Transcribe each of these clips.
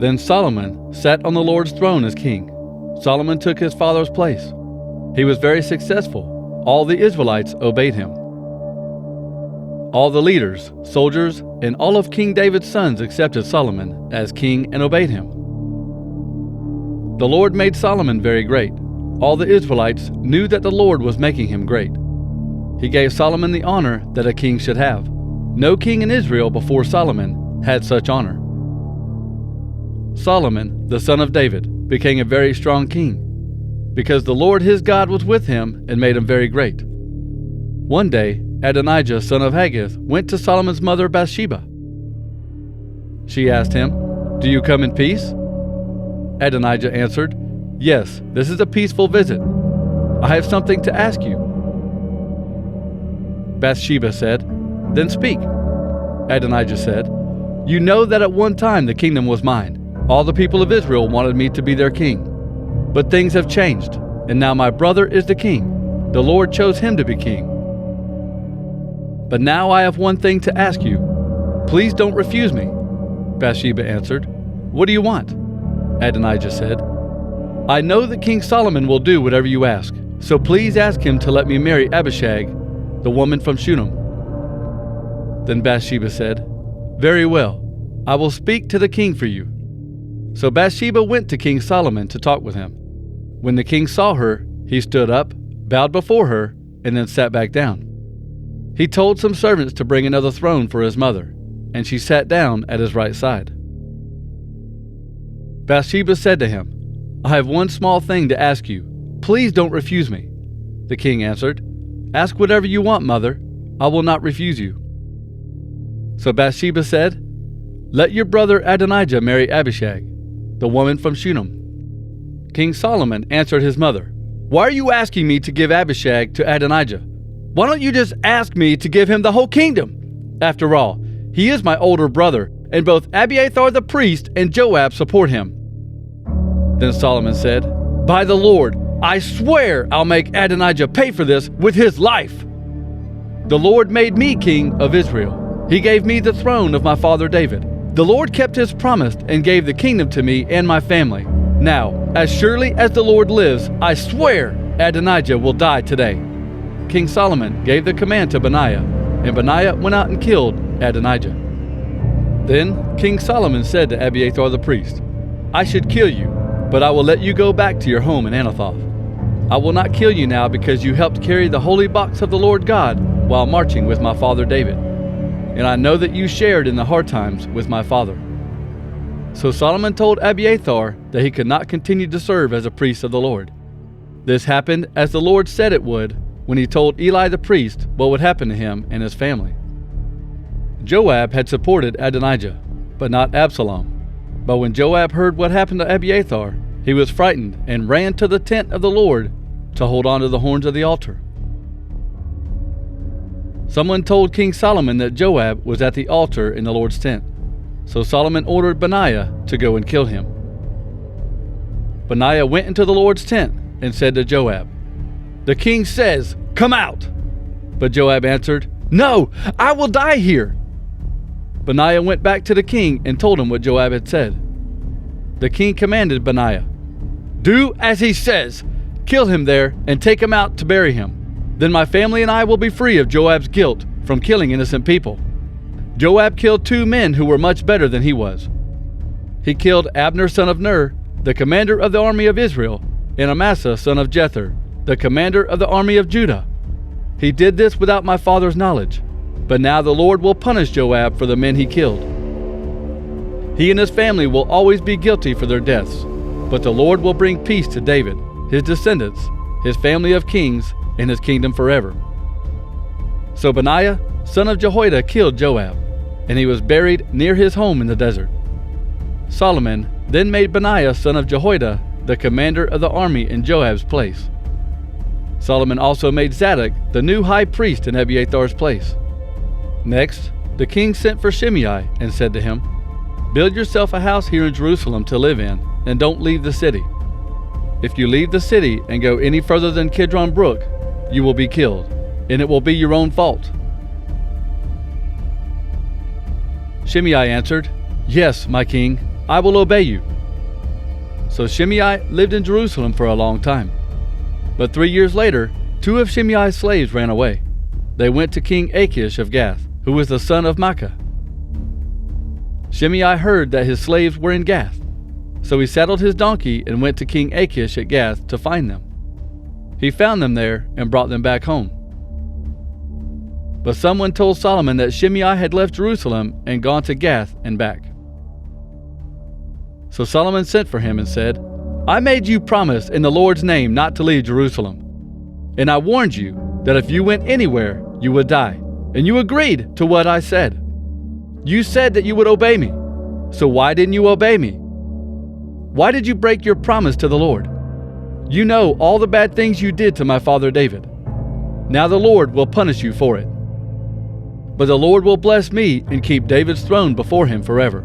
Then Solomon sat on the Lord's throne as king. Solomon took his father's place. He was very successful. All the Israelites obeyed him. All the leaders, soldiers, and all of King David's sons accepted Solomon as king and obeyed him. The Lord made Solomon very great. All the Israelites knew that the Lord was making him great. He gave Solomon the honor that a king should have. No king in Israel before Solomon had such honor. Solomon, the son of David, became a very strong king, because the Lord his God was with him and made him very great. One day, Adonijah, son of Haggith, went to Solomon's mother Bathsheba. She asked him, "Do you come in peace?" Adonijah answered, "Yes, this is a peaceful visit. I have something to ask you." Bathsheba said, "Then speak." Adonijah said, "You know that at one time the kingdom was mine. All the people of Israel wanted me to be their king. But things have changed, and now my brother is the king. The Lord chose him to be king. But now I have one thing to ask you. Please don't refuse me." Bathsheba answered, "What do you want?" Adonijah said, "I know that King Solomon will do whatever you ask, so please ask him to let me marry Abishag, the woman from Shunem." Then Bathsheba said, "Very well, I will speak to the king for you." So Bathsheba went to King Solomon to talk with him. When the king saw her, he stood up, bowed before her, and then sat back down. He told some servants to bring another throne for his mother, and she sat down at his right side. Bathsheba said to him, "I have one small thing to ask you. Please don't refuse me." The king answered, "Ask whatever you want, mother. I will not refuse you." So Bathsheba said, "Let your brother Adonijah marry Abishag, the woman from Shunem." King Solomon answered his mother, "Why are you asking me to give Abishag to Adonijah? Why don't you just ask me to give him the whole kingdom? After all, he is my older brother, and both Abiathar the priest and Joab support him." Then Solomon said, "By the Lord, I swear I'll make Adonijah pay for this with his life. The Lord made me king of Israel. He gave me the throne of my father David. The Lord kept his promise and gave the kingdom to me and my family. Now, as surely as the Lord lives, I swear Adonijah will die today." King Solomon gave the command to Benaiah, and Benaiah went out and killed Adonijah. Then King Solomon said to Abiathar the priest, "I should kill you, but I will let you go back to your home in Anathoth. I will not kill you now because you helped carry the holy box of the Lord God while marching with my father David. And I know that you shared in the hard times with my father." So Solomon told Abiathar that he could not continue to serve as a priest of the Lord. This happened as the Lord said it would when he told Eli the priest what would happen to him and his family. Joab had supported Adonijah, but not Absalom. But when Joab heard what happened to Abiathar, he was frightened and ran to the tent of the Lord to hold on to the horns of the altar. Someone told King Solomon that Joab was at the altar in the Lord's tent, so Solomon ordered Benaiah to go and kill him. Benaiah went into the Lord's tent and said to Joab, "The king says, 'Come out!' But Joab answered, 'No, I will die here.' Benaiah went back to the king and told him what Joab had said. The king commanded Benaiah, 'Do as he says. Kill him there and take him out to bury him. Then my family and I will be free of Joab's guilt from killing innocent people.' Joab killed 2 men who were much better than he was. He killed Abner son of Ner, the commander of the army of Israel, and Amasa son of Jether, the commander of the army of Judah. He did this without my father's knowledge. But now the Lord will punish Joab for the men he killed. He and his family will always be guilty for their deaths, but the Lord will bring peace to David, his descendants, his family of kings, and his kingdom forever." So Benaiah, son of Jehoiada, killed Joab, and he was buried near his home in the desert. Solomon then made Benaiah, son of Jehoiada, the commander of the army in Joab's place. Solomon also made Zadok the new high priest in Abiathar's place. Next, the king sent for Shimei and said to him, "Build yourself a house here in Jerusalem to live in, and don't leave the city. If you leave the city and go any further than Kidron Brook, you will be killed, and it will be your own fault." Shimei answered, "Yes, my king, I will obey you." So Shimei lived in Jerusalem for a long time. But 3 years later, 2 of Shimei's slaves ran away. They went to King Achish of Gath, who was the son of Maacah. Shimei heard that his slaves were in Gath, so he saddled his donkey and went to King Achish at Gath to find them. He found them there and brought them back home. But someone told Solomon that Shimei had left Jerusalem and gone to Gath and back. So Solomon sent for him and said, "I made you promise in the Lord's name not to leave Jerusalem. And I warned you that if you went anywhere, you would die. And you agreed to what I said. You said that you would obey me. So why didn't you obey me? Why did you break your promise to the Lord? You know all the bad things you did to my father David. Now the Lord will punish you for it. But the Lord will bless me and keep David's throne before him forever."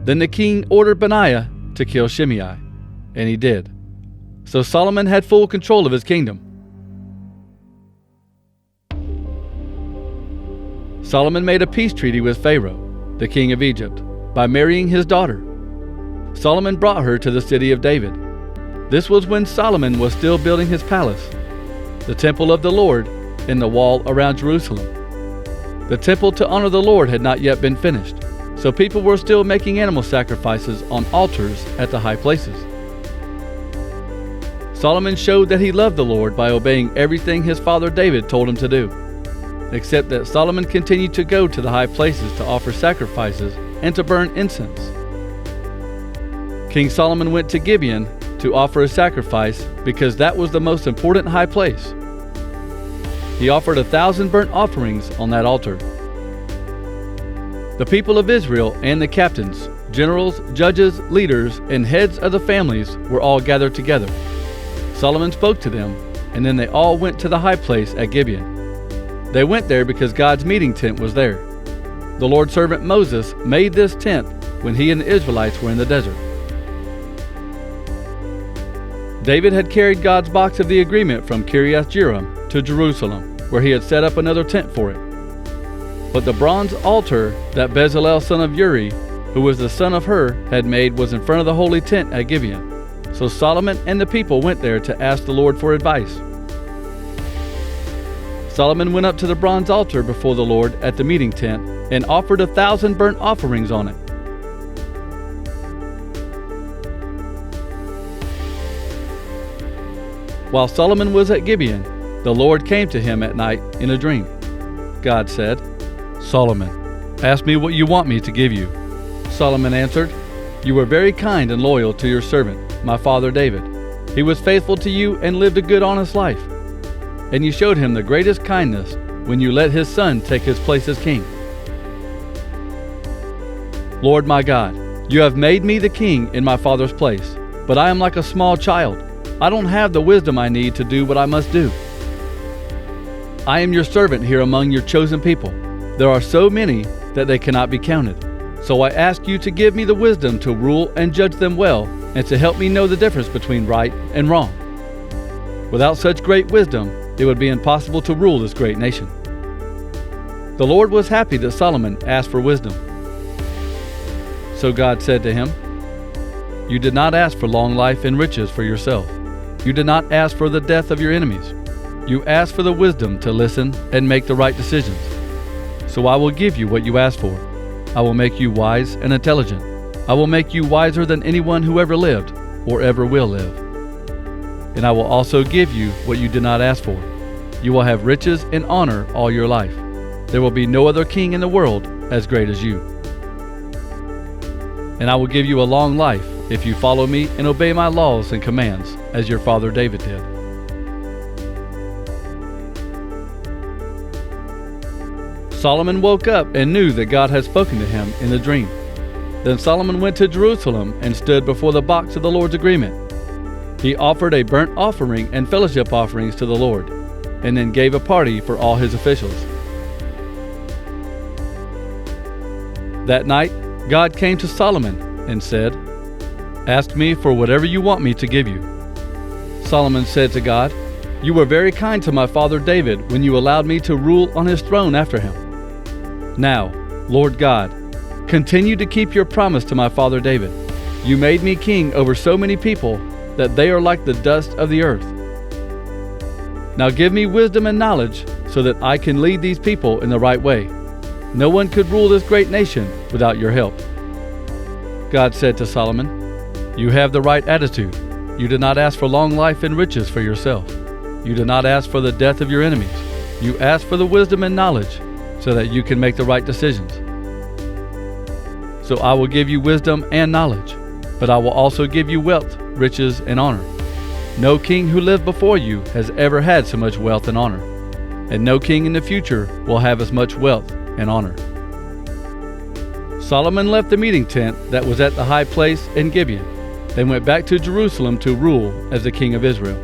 Then the king ordered Benaiah to kill Shimei, and he did. So Solomon had full control of his kingdom. Solomon made a peace treaty with Pharaoh, the king of Egypt, by marrying his daughter. Solomon brought her to the city of David. This was when Solomon was still building his palace, the temple of the Lord, and the wall around Jerusalem. The temple to honor the Lord had not yet been finished, so people were still making animal sacrifices on altars at the high places. Solomon showed that he loved the Lord by obeying everything his father David told him to do, except that Solomon continued to go to the high places to offer sacrifices and to burn incense. King Solomon went to Gibeon to offer a sacrifice because that was the most important high place. He offered 1,000 burnt offerings on that altar. The people of Israel and the captains, generals, judges, leaders, and heads of the families were all gathered together. Solomon spoke to them, and then they all went to the high place at Gibeon. They went there because God's meeting tent was there. The Lord's servant Moses made this tent when he and the Israelites were in the desert. David had carried God's box of the agreement from Kiriath-Jearim to Jerusalem, where he had set up another tent for it. But the bronze altar that Bezalel son of Uri, who was the son of Hur, had made was in front of the holy tent at Gibeon. So Solomon and the people went there to ask the Lord for advice. Solomon went up to the bronze altar before the Lord at the meeting tent and offered 1,000 burnt offerings on it. While Solomon was at Gibeon, the Lord came to him at night in a dream. God said, "Solomon, ask me what you want me to give you." Solomon answered, "You were very kind and loyal to your servant, my father David. He was faithful to you and lived a good, honest life. And you showed him the greatest kindness when you let his son take his place as king. Lord my God, you have made me the king in my father's place, but I am like a small child. I don't have the wisdom I need to do what I must do. I am your servant here among your chosen people. There are so many that they cannot be counted. So I ask you to give me the wisdom to rule and judge them well, and to help me know the difference between right and wrong. Without such great wisdom, it would be impossible to rule this great nation." The Lord was happy that Solomon asked for wisdom. So God said to him, "You did not ask for long life and riches for yourself. You did not ask for the death of your enemies. You asked for the wisdom to listen and make the right decisions. So I will give you what you asked for. I will make you wise and intelligent. I will make you wiser than anyone who ever lived or ever will live. And I will also give you what you did not ask for. You will have riches and honor all your life. There will be no other king in the world as great as you. And I will give you a long life if you follow me and obey my laws and commands, as your father David did." Solomon woke up and knew that God had spoken to him in the dream. Then Solomon went to Jerusalem and stood before the box of the Lord's agreement. He offered a burnt offering and fellowship offerings to the Lord, and then gave a party for all his officials. That night, God came to Solomon and said, "Ask me for whatever you want me to give you." Solomon said to God, "You were very kind to my father David when you allowed me to rule on his throne after him. Now, Lord God, Continue to keep your promise to my father David. You made me king over so many people that they are like the dust of the earth. Now give me wisdom and knowledge so that I can lead these people in the right way. No one could rule this great nation without your help." God said to Solomon, "You have the right attitude. You did not ask for long life and riches for yourself. You did not ask for the death of your enemies. You asked for the wisdom and knowledge so that you can make the right decisions. So I will give you wisdom and knowledge, but I will also give you wealth, riches, and honor. No king who lived before you has ever had so much wealth and honor, and no king in the future will have as much wealth and honor." Solomon left the meeting tent that was at the high place in Gibeon. They went back to Jerusalem to rule as the king of Israel.